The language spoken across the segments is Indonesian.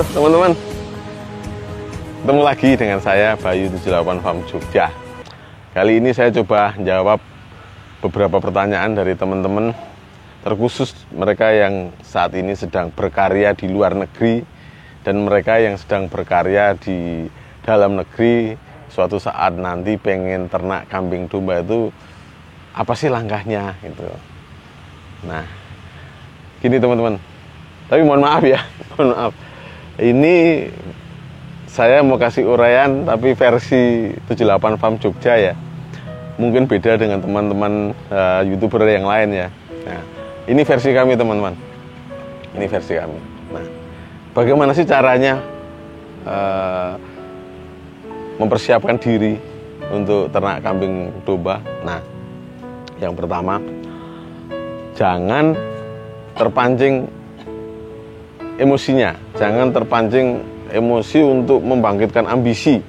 Halo teman-teman, ketemu lagi dengan saya Bayu 78 Farm Jogja. Kali ini saya coba jawab beberapa pertanyaan dari teman-teman, terkhusus mereka yang saat ini sedang berkarya di luar negeri dan mereka yang sedang berkarya di dalam negeri. Suatu saat nanti pengen ternak kambing domba itu apa sih langkahnya gitu. Nah, gini teman-teman, tapi mohon maaf ya, mohon maaf. Ini saya mau kasih uraian tapi versi 78 Farm Jogja ya. Mungkin beda dengan teman-teman YouTuber yang lain ya. Nah, ini versi kami teman-teman. Ini versi kami. Nah, bagaimana sih caranya mempersiapkan diri untuk ternak kambing domba? Nah, yang pertama, jangan terpancing emosinya, jangan terpancing emosi untuk membangkitkan ambisi.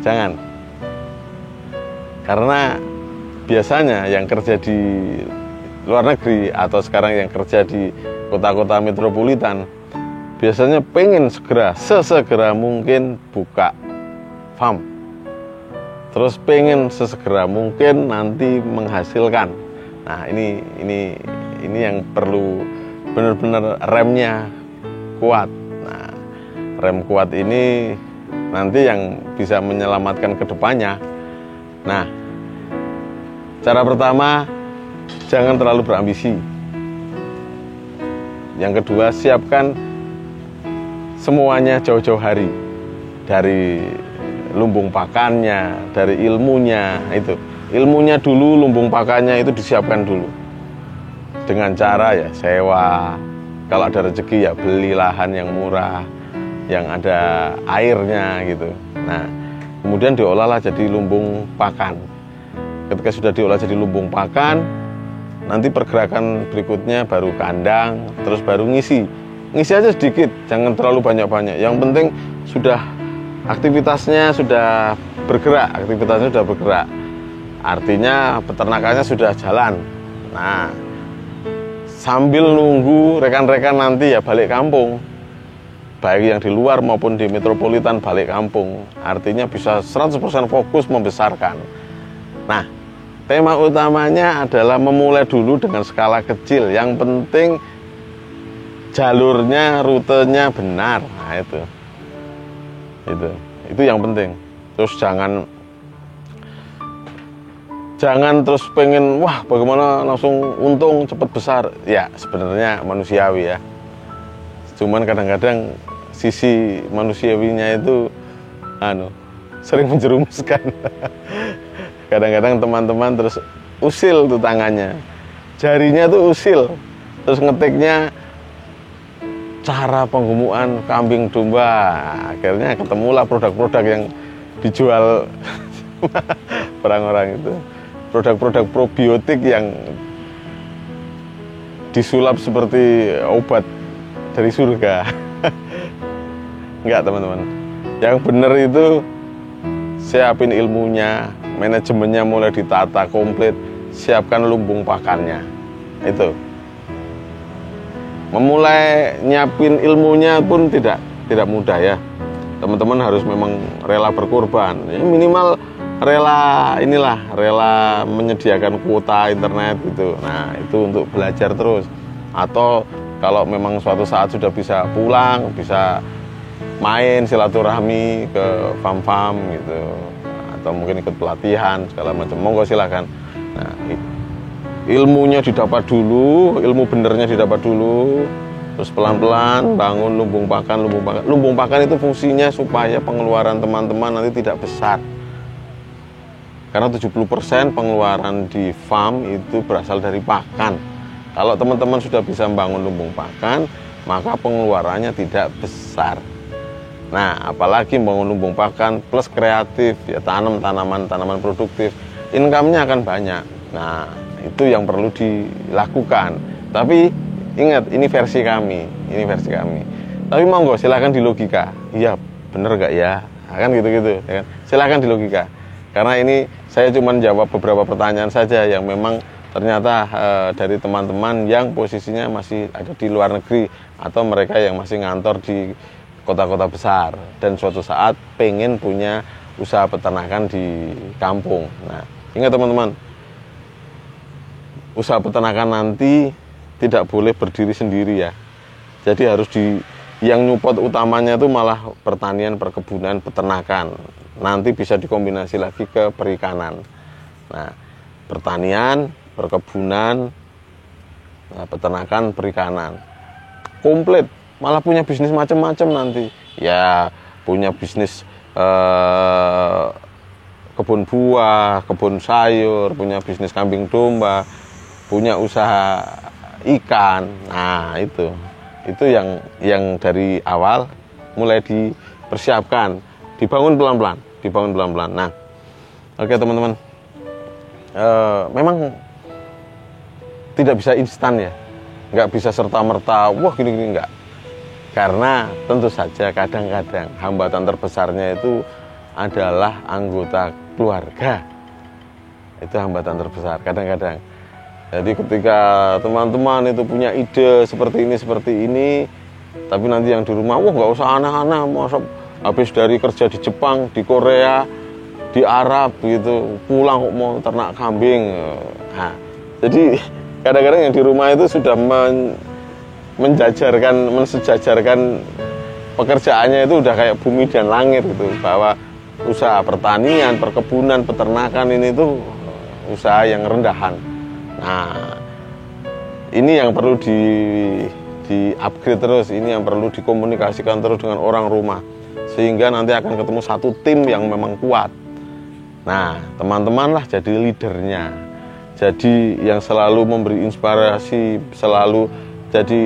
Jangan. Karena biasanya yang kerja di luar negeri atau sekarang yang kerja di kota-kota metropolitan biasanya pengen sesegera mungkin buka farm. Terus pengen sesegera mungkin nanti menghasilkan. Nah, ini yang perlu benar-benar remnya kuat. Nah, rem kuat ini nanti yang bisa menyelamatkan kedepannya. Nah, cara pertama, jangan terlalu berambisi. Yang kedua, siapkan semuanya jauh-jauh hari. Dari lumbung pakannya, dari ilmunya itu. Ilmunya dulu, lumbung pakannya itu disiapkan dulu. Dengan cara ya sewa, kalau ada rezeki ya beli lahan yang murah, yang ada airnya gitu. Nah, kemudian diolahlah jadi lumbung pakan. Ketika sudah diolah jadi lumbung pakan, nanti pergerakan berikutnya baru kandang, terus baru ngisi. Ngisi aja sedikit, jangan terlalu banyak-banyak. Yang penting sudah aktivitasnya sudah bergerak, Artinya peternakannya sudah jalan. Nah, sambil nunggu rekan-rekan nanti ya balik kampung, baik yang di luar maupun di metropolitan balik kampung, artinya bisa 100% fokus membesarkan. Nah, tema utamanya adalah memulai dulu dengan skala kecil. Yang penting jalurnya, rutenya benar. Nah, itu yang penting. Terus jangan terus pengen wah bagaimana langsung untung cepat besar. Ya sebenarnya manusiawi ya, cuman kadang-kadang sisi manusiawinya itu sering menjerumuskan. Kadang-kadang teman-teman terus usil tuh tangannya, jarinya tuh usil, terus ngetiknya cara penggemukan kambing domba. Akhirnya ketemulah produk-produk yang dijual orang-orang itu, produk-produk probiotik yang disulap seperti obat dari surga. Enggak teman-teman, yang benar itu siapin ilmunya, manajemennya mulai ditata komplit, siapkan lumbung pakannya. Itu memulai nyiapin ilmunya pun tidak mudah ya. Teman-teman harus memang rela berkorban ya, minimal rela menyediakan kuota internet gitu. Nah, itu untuk belajar terus. Atau kalau memang suatu saat sudah bisa pulang, bisa main silaturahmi ke farm-farm gitu, atau mungkin ikut pelatihan segala macam, monggo silakan. Nah, ilmunya didapat dulu, ilmu benernya didapat dulu, terus pelan-pelan bangun lumbung pakan. Lumbung pakan itu fungsinya supaya pengeluaran teman-teman nanti tidak besar. Karena 70% pengeluaran di farm itu berasal dari pakan. Kalau teman-teman sudah bisa membangun lumbung pakan, maka pengeluarannya tidak besar. Nah, apalagi membangun lumbung pakan plus kreatif, ya tanam tanaman produktif, income-nya akan banyak. Nah, itu yang perlu dilakukan. Tapi ingat, ini versi kami. Tapi monggo silakan dilogika. Iya, bener gak ya? Kan gitu-gitu, ya kan? Silakan dilogika. Karena ini saya cuma jawab beberapa pertanyaan saja yang memang ternyata dari teman-teman yang posisinya masih ada di luar negeri atau mereka yang masih ngantor di kota-kota besar dan suatu saat pengen punya usaha peternakan di kampung. Nah, ingat teman-teman, usaha peternakan nanti tidak boleh berdiri sendiri ya. Jadi harus yang nyupport utamanya itu malah pertanian, perkebunan, peternakan. Nanti bisa dikombinasi lagi ke perikanan. Nah, pertanian, perkebunan, peternakan, perikanan. Komplit, malah punya bisnis macam-macam nanti. Ya, punya bisnis kebun buah, kebun sayur, punya bisnis kambing domba, punya usaha ikan. Nah, itu yang dari awal mulai dipersiapkan, dibangun pelan-pelan. Nah, oke teman-teman, memang tidak bisa instan ya, nggak bisa serta-merta wah gini-gini, nggak, karena tentu saja kadang-kadang hambatan terbesarnya itu adalah anggota keluarga. Itu hambatan terbesar kadang-kadang. Jadi ketika teman-teman itu punya ide seperti ini, tapi nanti yang di rumah, wah nggak usah aneh-aneh, masa habis dari kerja di Jepang, di Korea, di Arab gitu, pulang kok mau ternak kambing. Nah, jadi kadang-kadang yang di rumah itu sudah mensejajarkan pekerjaannya itu udah kayak bumi dan langit gitu, bahwa usaha pertanian, perkebunan, peternakan ini tuh usaha yang rendahan. Nah, ini yang perlu di-upgrade terus, ini yang perlu dikomunikasikan terus dengan orang rumah, sehingga nanti akan ketemu satu tim yang memang kuat. Nah, teman-teman lah jadi leadernya, jadi yang selalu memberi inspirasi, selalu jadi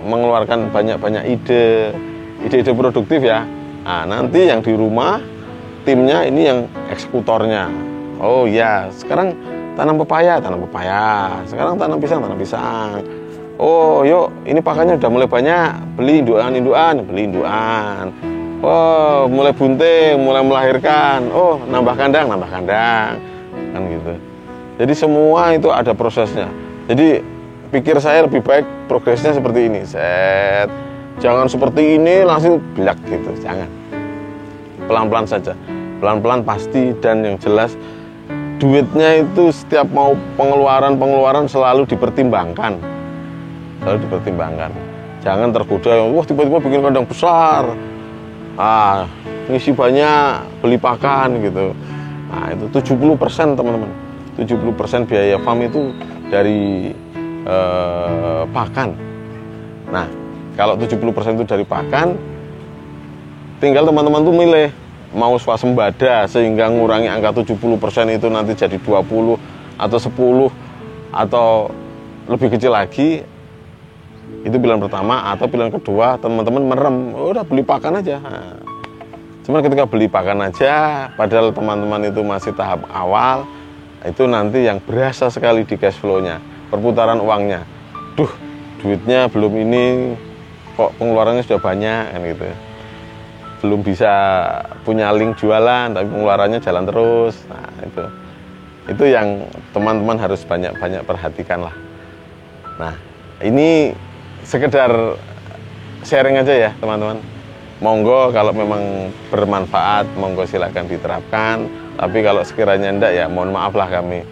mengeluarkan banyak-banyak ide produktif ya. Nah, nanti yang di rumah, timnya ini yang eksekutornya. Oh ya, sekarang tanam pepaya, sekarang tanam pisang. Oh yuk, ini pakannya udah mulai banyak, beli indukan. Oh, mulai bunting, mulai melahirkan. Oh, nambah kandang, kan gitu. Jadi semua itu ada prosesnya. Jadi pikir saya lebih baik progresnya seperti ini. Jangan seperti ini langsung bilak gitu, jangan. Pelan-pelan saja, pelan-pelan pasti, dan yang jelas duitnya itu setiap mau pengeluaran selalu dipertimbangkan. Jangan tergoda, wah tiba-tiba bikin kandang besar, ngisi banyak, beli pakan gitu. Nah, itu 70% teman-teman. 70% biaya farm itu dari pakan. Nah, kalau 70% itu dari pakan, tinggal teman-teman tuh milih mau swasembada sehingga ngurangi angka 70% itu nanti jadi 20 atau 10 atau lebih kecil lagi. Itu pilihan pertama. Atau pilihan kedua, teman-teman merem, udah beli pakan aja. Nah, cuman ketika beli pakan aja, padahal teman-teman itu masih tahap awal, itu nanti yang berasa sekali di cash flow-nya, perputaran uangnya. Duitnya belum ini, kok pengeluarannya sudah banyak kan gitu. Belum bisa punya link jualan, tapi pengeluarannya jalan terus. Nah, itu yang teman-teman harus banyak-banyak perhatikan lah. Nah, ini sekedar sharing aja ya teman-teman. Monggo kalau memang bermanfaat, monggo silahkan diterapkan. Tapi kalau sekiranya enggak, ya mohon maaf lah kami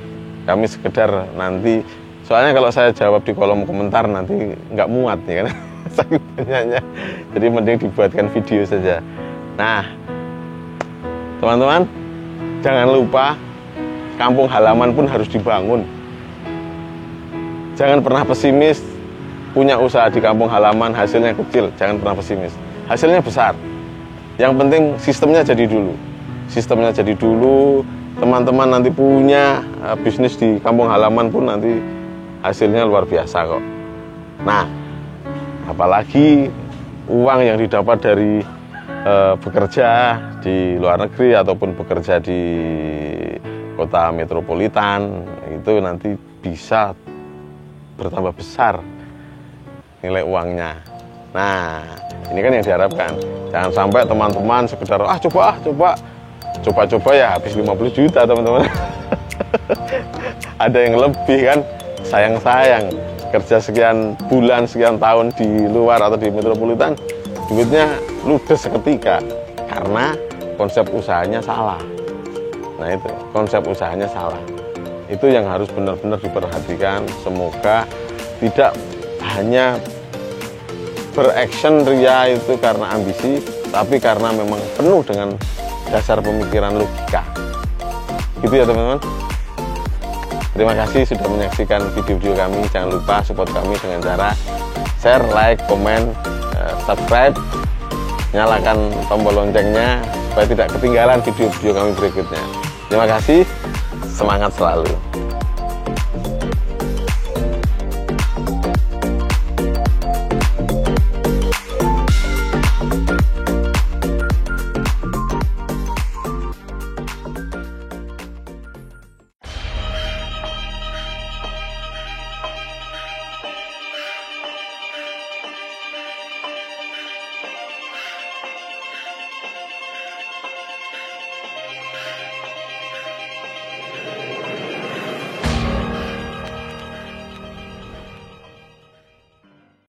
sekedar nanti, soalnya kalau saya jawab di kolom komentar nanti nggak muat ya kan, saking banyaknya. Jadi mending dibuatkan video saja. Nah, teman-teman, jangan lupa kampung halaman pun harus dibangun. Jangan pernah pesimis. Punya usaha di kampung halaman hasilnya kecil, jangan pernah pesimis. Hasilnya besar. Yang penting sistemnya jadi dulu. Teman-teman nanti punya bisnis di kampung halaman pun nanti hasilnya luar biasa kok. Nah, apalagi uang yang didapat dari bekerja di luar negeri ataupun bekerja di kota metropolitan, itu nanti bisa bertambah besar nilai uangnya. Nah, ini kan yang diharapkan. Jangan sampai teman-teman sekedar coba ya habis 50 juta teman-teman. ada yang lebih kan, sayang kerja sekian bulan, sekian tahun di luar atau di metropolitan, duitnya ludes seketika karena konsep usahanya salah. Nah itu, konsep usahanya salah. Itu yang harus benar-benar diperhatikan. Semoga tidak hanya beraction ria itu karena ambisi, tapi karena memang penuh dengan dasar pemikiran logika. Gitu ya teman-teman. Terima kasih sudah menyaksikan video-video kami. Jangan lupa support kami dengan cara share, like, komen, subscribe, nyalakan tombol loncengnya supaya tidak ketinggalan video-video kami berikutnya. Terima kasih, semangat selalu.